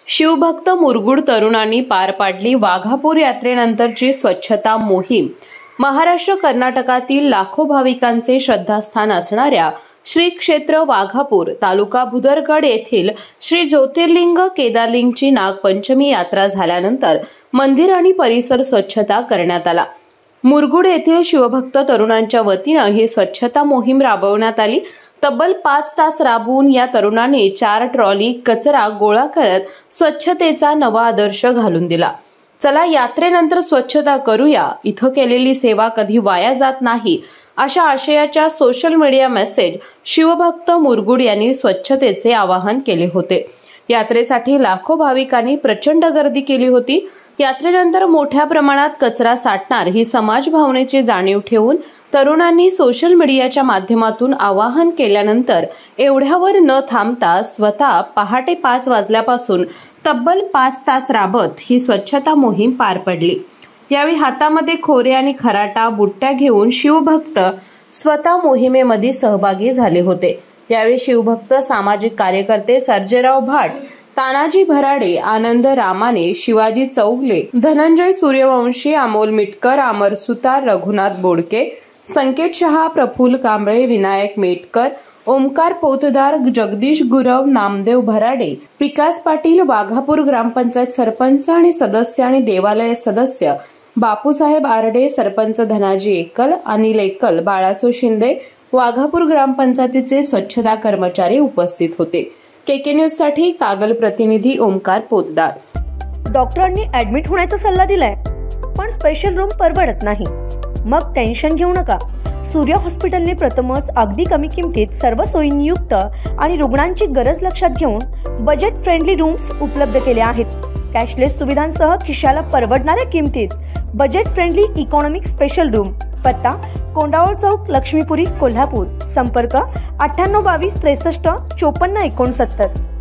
शिवभक्त मुरगुड तरुणांनी पार पाडली वाघापूर यात्रेनंतरची स्वच्छता मोहीम। महाराष्ट्र कर्नाटकातील लाखो भाविकांचे श्रद्धास्थान असणाऱ्या श्री क्षेत्र वाघापूर तालुका भुदरगड येथील श्री ज्योतिर्लिंग केदारलिंगची नागपंचमी यात्रा झाल्यानंतर मंदिर आणि परिसर स्वच्छता करण्यात आला। मुरगुड येथील शिवभक्त तरुणांच्या वतीने ही स्वच्छता मोहीम राबवण्यात आली। तब्बल 5 तास राबवून या तरुणांनी 4 ट्रॉली कचरा गोळा करत स्वच्छतेचा नवा आदर्श घालून दिला। चला यात्रेनंतर स्वच्छता करूया, इथं केलेली सेवा कधी वाया जात नाही, अशा आशयाच्या सोशल मीडिया मेसेज शिवभक्त मुरगुड यांनी स्वच्छतेचे आवाहन केले होते। यात्रेसाठी लाखो भाविकांनी प्रचंड गर्दी केली होती। यात्रेनंतर मोठ्या प्रमाणात कचरा साठणार ही समाज भावनेची जाणीव ठेवून तरुणांनी सोशल मीडियाच्या माध्यमातून आवाहन केल्यानंतर एवढ्यावर न थांबता स्वतः पहाटे 5 वाजल्यापासून तब्बल 5 तास राबत ही स्वच्छता मोहीम पार पडली। यावेळी हातामध्ये खोरे आणि खराटा बुट्ट्या घेऊन शिवभक्त स्वतः मोहिमेमध्ये सहभागी झाले होते। यावेळी शिवभक्त सामाजिक कार्यकर्ते सर्जेराव भाट, तानाजी भराडे, आनंद रामाने, शिवाजी चौगले, धनंजय सूर्यवंशी, अमोल मिटकर, अमर सुतार, रघुनाथ बोडके, संकेत शहा, प्रफुल्ल कांबळे, विनायक मेटकर, ओमकार पोतदार, जगदीश गुरव, नामदेव भराडे, विकास पाटील, वाघापूर ग्रामपंचायत सरपंच आणि सदस्य आणि देवालय सदस्य बापूसाहेब आरडे, सरपंच धनाजी एकल, अनिल एकल, बाळासो शिंदे, वाघापूर ग्रामपंचायतीचे स्वच्छता कर्मचारी उपस्थित होते। केके न्यूज साठी कागल प्रतिनिधी ओमकार पोतदार। डॉक्टरांनी ऍडमिट होण्याचा सल्ला दिलाय, पण स्पेशल रूम परवडत नाही। मग टेन्शन घेऊ नका। सूर्य हॉस्पिटलने प्रथमच अगदी कमी किमतीत सर्व सोयींयुक्त आणि रुग्णांची गरज लक्षात घेऊन बजेट फ्रेंडली रूम्स उपलब्ध केले आहेत। कॅशलेस सुविधांसह खिशाला परवडणाऱ्या किमतीत budget friendly economic special room. पत्ता कोंडावळ चौक, लक्ष्मीपुरी, कोल्हापूर। संपर्क 98 22 63 54 69।